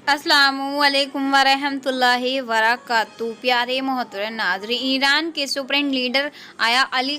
अस्सलामुअलैकुम वरहमतुल्लाहि वबरकातुहू। प्यारे मोहतरम नाज़रीन, ईरान के सुप्रीम लीडर आया अली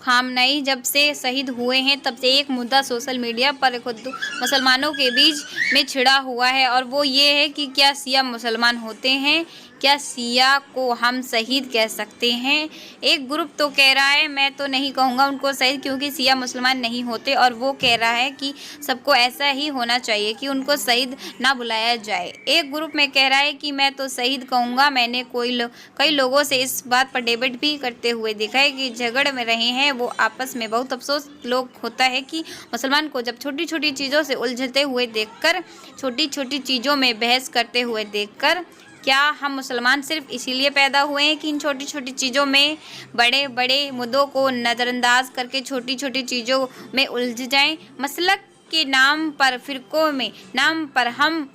खामनई जब से शहीद हुए हैं तब से एक मुद्दा सोशल मीडिया पर खुद मुसलमानों के बीच में छिड़ा हुआ है, और वो ये है कि क्या सिया मुसलमान होते हैं? क्या सिया को हम शहीद कह सकते हैं? एक ग्रुप तो कह रहा है, मैं तो नहीं कहूँगा उनको शहीद, क्योंकि सिया मुसलमान नहीं होते, और वो कह रहा है कि सबको ऐसा ही होना चाहिए कि उनको शहीद ना बुलाया जाए। एक ग्रुप में कह रहा है कि मैं तो शहीद कहूँगा। मैंने कई लोगों से इस बात पर डिबेट भी करते हुए देखा है कि झगड़ में रहे हैं वो आपस में। बहुत अफसोस लोग होता है कि मुसलमान को जब छोटी छोटी चीज़ों से उलझते हुए देखकर, छोटी छोटी चीज़ों में बहस करते हुए देखकर, क्या हम मुसलमान सिर्फ इसीलिए पैदा हुए हैं कि इन छोटी छोटी चीज़ों में, बड़े बड़े मुद्दों को नज़रअंदाज करके छोटी छोटी चीज़ों में उलझ जाएं? मसलक के नाम पर, फ़िरक़ों में नाम पर हम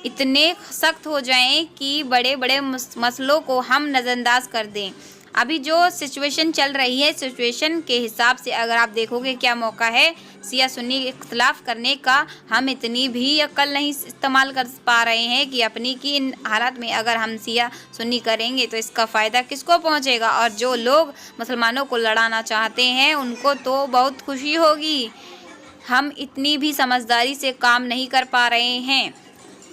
इतने सख्त हो जाएं कि बड़े बड़े मसलों को हम नज़रअंदाज कर दें। अभी जो सिचुएशन चल रही है, सिचुएशन के हिसाब से अगर आप देखोगे क्या मौका है सिया सुन्नी इख्तलाफ करने का, हम इतनी भी अक्ल नहीं इस्तेमाल कर पा रहे हैं कि अपनी की इन हालात में अगर हम सिया सुन्नी करेंगे तो इसका फ़ायदा किसको पहुंचेगा? और जो लोग मुसलमानों को लड़ाना चाहते हैं उनको तो बहुत खुशी होगी। हम इतनी भी समझदारी से काम नहीं कर पा रहे हैं।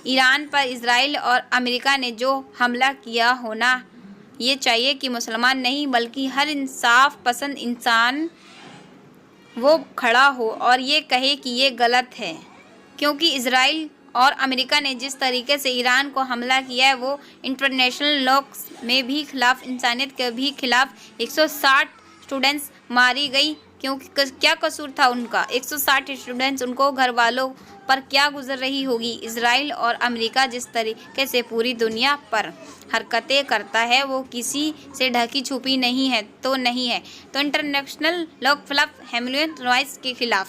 ईरान पर इजराइल और अमेरिका ने जो हमला किया, होना ये चाहिए कि मुसलमान नहीं बल्कि हर इंसाफ पसंद इंसान वो खड़ा हो और ये कहे कि ये गलत है, क्योंकि इजराइल और अमेरिका ने जिस तरीके से ईरान को हमला किया है वो इंटरनेशनल लॉ में भी खिलाफ, इंसानियत के भी खिलाफ। 160 स्टूडेंट्स मारी गई, क्योंकि क्या कसूर था उनका? 160 स्टूडेंट्स, उनको घर वालों पर क्या गुजर रही होगी? इजराइल और अमेरिका जिस तरीके से पूरी दुनिया पर हरकतें करता है वो किसी से ढकी छुपी नहीं है तो इंटरनेशनल लॉ खिलाफ, ह्यूमन राइट्स के खिलाफ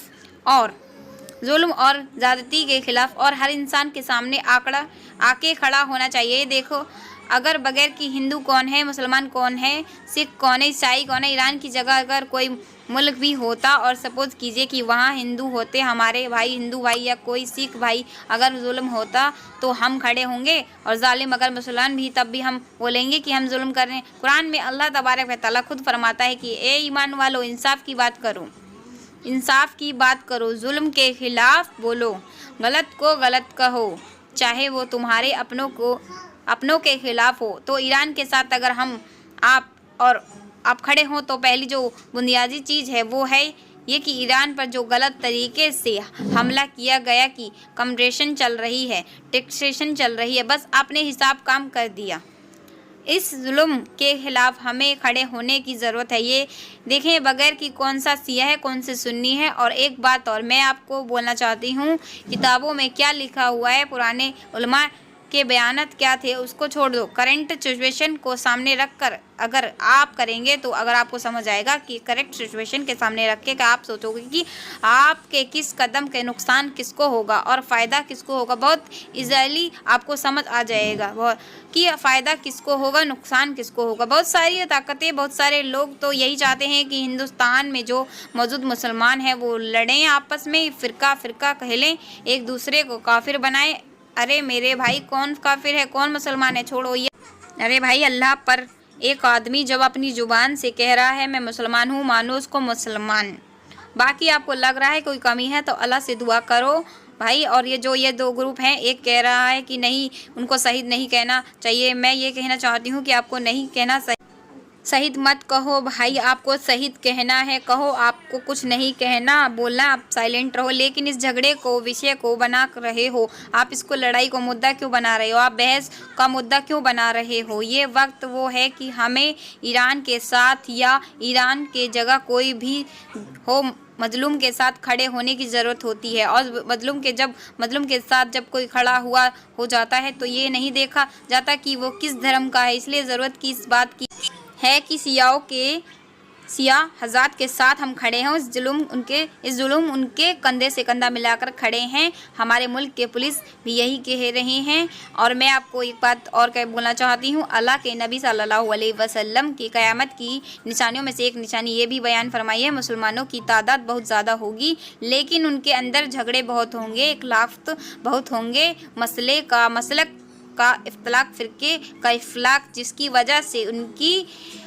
और जुल्म और ज़्यादती के खिलाफ, और हर इंसान के सामने आके खड़ा होना चाहिए। देखो, अगर बगैर कि हिंदू कौन है, मुसलमान कौन है, सिख कौन है, ईसाई कौन है, ईरान की जगह अगर कोई मुल्क भी होता और सपोज कीजिए कि वहाँ हिंदू होते, हमारे भाई हिंदू भाई या कोई सिख भाई, अगर जुल्म होता तो हम खड़े होंगे, और जालिम अगर मुसलमान भी तब भी हम बोलेंगे कि हम जुल्म कर रहे हैं। कुरान में अल्लाह तबारक व तआला खुद फरमाता है कि ए ईमान वालो, इंसाफ की बात करो, इंसाफ की बात करो, जुल्म के खिलाफ बोलो, गलत को गलत कहो, चाहे वो तुम्हारे अपनों के खिलाफ हो। तो ईरान के साथ अगर आप खड़े हों तो पहली जो बुनियादी चीज़ है वो है ये कि ईरान पर जो गलत तरीके से हमला किया गया, कि कम्प्रेशन चल रही है, टैक्सेशन चल रही है, बस आपने हिसाब काम कर दिया। इस जुल्म के खिलाफ हमें खड़े होने की ज़रूरत है। ये देखें बगैर कि कौन सा सिया है कौन से सुन्नी है। और एक बात और मैं आपको बोलना चाहती हूँ, किताबों में क्या लिखा हुआ है, पुराने उलमा के बयानात क्या थे उसको छोड़ दो, करंट सिचुएशन को सामने रखकर अगर आप करेंगे तो अगर आपको समझ आएगा कि करेक्ट सिचुएशन के सामने रख के आप सोचोगे कि आपके किस कदम के नुकसान किसको होगा और फ़ायदा किसको होगा, बहुत इजीली आपको समझ आ जाएगा कि फ़ायदा किसको होगा, नुकसान किसको होगा। बहुत सारी ताकतें, बहुत सारे लोग तो यही चाहते हैं कि हिंदुस्तान में जो मौजूद मुसलमान हैं वो लड़ें आपस में, फ़िरका कहलें, एक दूसरे को काफिर बनाएं। अरे मेरे भाई, कौन काफिर है कौन मुसलमान है, छोड़ो ये। अरे भाई, अल्लाह पर एक आदमी जब अपनी ज़ुबान से कह रहा है मैं मुसलमान हूँ, मानो उसको मुसलमान। बाकी आपको लग रहा है कोई कमी है तो अल्लाह से दुआ करो भाई। और ये दो ग्रुप हैं, एक कह रहा है कि नहीं उनको शहीद नहीं कहना चाहिए, मैं ये कहना चाहती हूँ कि आपको नहीं कहना, शहीद मत कहो भाई, आपको शहीद कहना है कहो, आपको कुछ नहीं कहना बोलना, आप साइलेंट रहो। लेकिन इस झगड़े को विषय को बना रहे हो आप, इसको लड़ाई को मुद्दा क्यों बना रहे हो आप, बहस का मुद्दा क्यों बना रहे हो? ये वक्त वो है कि हमें ईरान के साथ या ईरान के जगह कोई भी हो, मजलूम के साथ खड़े होने की ज़रूरत होती है। और मजलूम के साथ जब कोई खड़ा हुआ हो जाता है तो ये नहीं देखा जाता कि वो किस धर्म का है। इसलिए ज़रूरत की इस बात की है कि सियाओं के सिया हज़रात के साथ हम खड़े हैं। इस जुल्म उनके कंधे से कंधा मिलाकर खड़े हैं। हमारे मुल्क के पुलिस भी यही कह रहे हैं। और मैं आपको एक बात और बोलना चाहती हूँ, अल्लाह के नबी सल्लल्लाहु अलैहि वसल्लम की क़यामत की निशानियों में से एक निशानी ये भी बयान फरमाई है, मुसलमानों की तादाद बहुत ज़्यादा होगी, लेकिन उनके अंदर झगड़े बहुत होंगे, इख्लाफ बहुत होंगे, मसलक का इख्तलाफ, फ़िरके का इख्तलाफ, जिसकी वजह से उनकी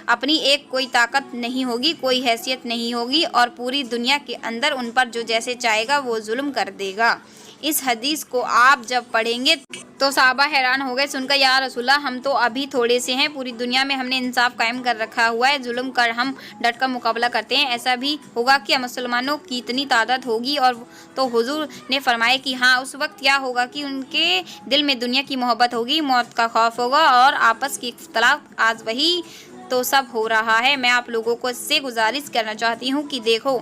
अपनी एक कोई ताकत नहीं होगी, कोई हैसियत नहीं होगी, और पूरी दुनिया के अंदर उन पर जो जैसे चाहेगा वो जुल्म कर देगा। इस हदीस को आप जब पढ़ेंगे तो सहाबा हैरान हो गए सुनकर, या रसूलल्लाह, हम तो अभी थोड़े से हैं, पूरी दुनिया में हमने इंसाफ कायम कर रखा हुआ है, जुल्म कर हम डट कर मुकाबला करते हैं, ऐसा भी होगा कि मुसलमानों की इतनी तादाद होगी? और तो हुजूर ने फरमाया कि हाँ, उस वक्त क्या होगा कि उनके दिल में दुनिया की मोहब्बत होगी, मौत का खौफ होगा और आपस की इख्तलाफ। आज वही तो सब हो रहा है। मैं आप लोगों को इससे गुजारिश करना चाहती हूँ कि देखो,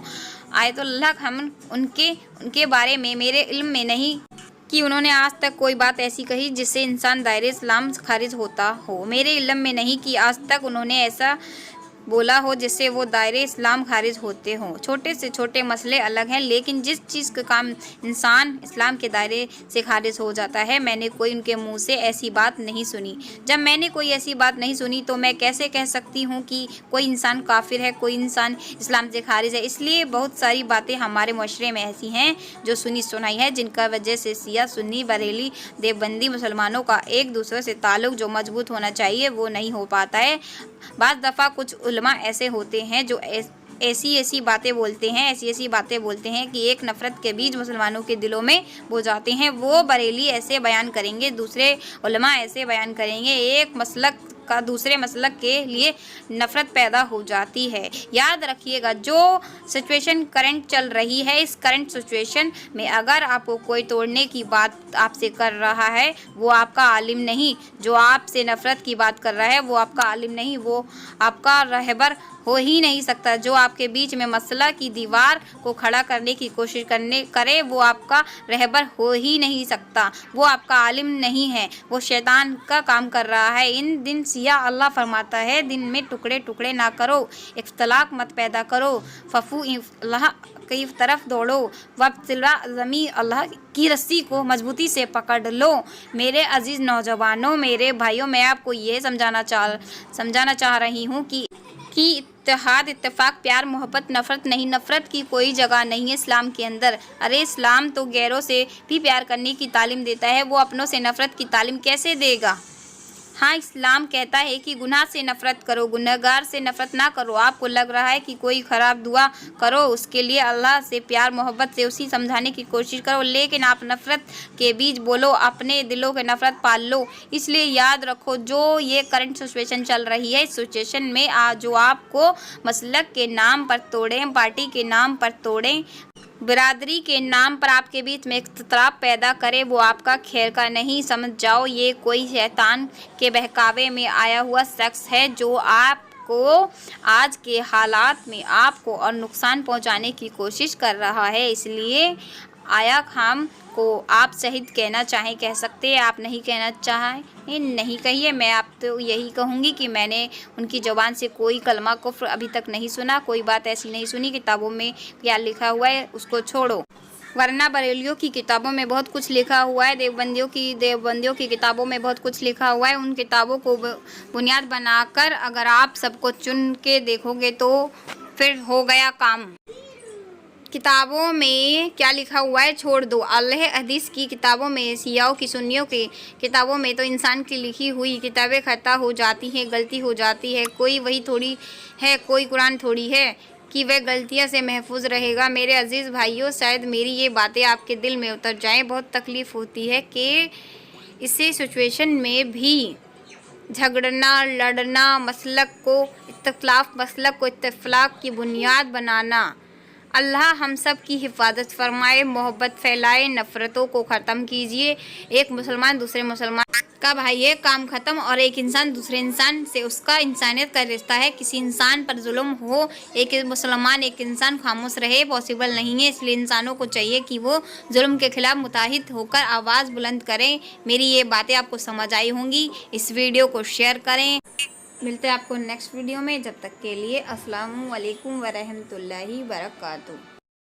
आयतुल्लाह हम उनके बारे में मेरे इल्म में नहीं कि उन्होंने आज तक कोई बात ऐसी कही जिससे इंसान दायरे इस्लाम खारिज होता हो। मेरे इल्म में नहीं कि आज तक उन्होंने ऐसा बोला हो जिससे वो दायरे इस्लाम खारिज होते हों। छोटे से छोटे मसले अलग हैं, लेकिन जिस चीज़ का काम इंसान इस्लाम के दायरे से खारिज हो जाता है, मैंने कोई उनके मुंह से ऐसी बात नहीं सुनी। जब मैंने कोई ऐसी बात नहीं सुनी तो मैं कैसे कह सकती हूँ कि कोई इंसान काफिर है, कोई इंसान इस्लाम से खारिज है। इसलिए बहुत सारी बातें हमारे मुआशरे में ऐसी हैं जो सुनी सुनाई है, जिनका वजह से सिया, सुन्नी, बरेली, देवबंदी मुसलमानों का एक दूसरे से ताल्लुक़ जो मजबूत होना चाहिए वो नहीं हो पाता है। बाज़ दफ़ा कुछ उलमा ऐसे होते हैं जो ऐसी बातें बोलते हैं कि एक नफ़रत के बीज मुसलमानों के दिलों में बो जाते हैं। वो बरेली ऐसे बयान करेंगे, दूसरे उलमा ऐसे बयान करेंगे, एक मसलक का दूसरे मसलक के लिए नफ़रत पैदा हो जाती है। याद रखिएगा, जो सिचुएशन करंट चल रही है, इस करंट सिचुएशन में अगर आपको कोई तोड़ने की बात आपसे कर रहा है, वो आपका आलिम नहीं। जो आपसे नफ़रत की बात कर रहा है वो आपका आलिम नहीं, वो आपका रहबर हो ही नहीं सकता। जो आपके बीच में मसला की दीवार को खड़ा करने की कोशिश करे वो आपका रहबर हो ही नहीं सकता, वो आपका आलिम नहीं है, वो शैतान का काम कर रहा है। इन दिन सिया अल्लाह फरमाता है, दिन में टुकड़े टुकड़े ना करो, इख्तलाफ मत पैदा करो, फफू अल्लाह की तरफ दौड़ो, वब्तिला ज़मी, अल्लाह की रस्सी को मजबूती से पकड़ लो। मेरे अजीज़ नौजवानों, मेरे भाइयों, मैं आपको ये समझाना चाह रही हूँ कि इत्तेहाद, इत्तेफाक, प्यार, मोहब्बत, नफ़रत नहीं, नफ़रत की कोई जगह नहीं है इस्लाम के अंदर। अरे इस्लाम तो गैरों से भी प्यार करने की तालीम देता है, वो अपनों से नफ़रत की तालीम कैसे देगा? हाँ, इस्लाम कहता है कि गुनाह से नफ़रत करो, गुनहगार से नफ़रत ना करो। आपको लग रहा है कि कोई ख़राब दुआ करो, उसके लिए अल्लाह से प्यार मोहब्बत से उसी समझाने की कोशिश करो, लेकिन आप नफ़रत के बीज बोलो, अपने दिलों के नफ़रत पाल लो। इसलिए याद रखो, जो ये करंट सिचुएशन चल रही है, इस सिचुएशन में जो आपको मसलक के नाम पर तोड़ें, पार्टी के नाम पर तोड़ें, बिरादरी के नाम पर आपके बीच में इख्तिलाफ पैदा करे, वो आपका खैर का नहीं। समझ जाओ, ये कोई शैतान के बहकावे में आया हुआ शख्स है जो आपको आज के हालात में आपको और नुकसान पहुंचाने की कोशिश कर रहा है। इसलिए आया खाम को आप शहीद कहना चाहें कह सकते हैं, आप नहीं कहना चाहें नहीं कहिए। मैं आप तो यही कहूँगी कि मैंने उनकी ज़ुबान से कोई कलमा कुफ्र अभी तक नहीं सुना, कोई बात ऐसी नहीं सुनी। किताबों में क्या लिखा हुआ है उसको छोड़ो, वरना बरेलियों की किताबों में बहुत कुछ लिखा हुआ है, देवबंदियों की किताबों में बहुत कुछ लिखा हुआ है। उन किताबों को बुनियाद बनाकर अगर आप सबको चुन के देखोगे तो फिर हो गया काम। किताबों में क्या लिखा हुआ है छोड़ दो। अल्लाह हदीस की किताबों में, सियाओं की, सुन्नियों की किताबों में तो इंसान की लिखी हुई किताबें खता हो जाती हैं, गलती हो जाती है। कोई वही थोड़ी है, कोई कुरान थोड़ी है कि वह गलतियां से महफूज रहेगा। मेरे अजीज़ भाइयों, शायद मेरी ये बातें आपके दिल में उतर जाएं। बहुत तकलीफ़ होती है कि इसी सिचुएशन में भी झगड़ना, लड़ना, मसलक को इत्तफाक की बुनियाद बनाना। अल्लाह हम सब की हिफाजत फरमाए, मोहब्बत फैलाए, नफ़रतों को ख़त्म कीजिए। एक मुसलमान दूसरे मुसलमान का भाई है, काम ख़त्म। और एक इंसान दूसरे इंसान से उसका इंसानियत का रिश्ता है। किसी इंसान पर जुल्म हो, एक मुसलमान एक इंसान खामोश रहे, पॉसिबल नहीं है। इसलिए इंसानों को चाहिए कि वो जुल्म के ख़िलाफ़ मुताहिद होकर आवाज़ बुलंद करें। मेरी ये बातें आपको समझ आई होंगी। इस वीडियो को शेयर करें। ملتے ہیں آپ کو نیکسٹ ویڈیو میں، جب تک کے لیے السلام علیکم ورحمۃ اللہ وبرکاتہ۔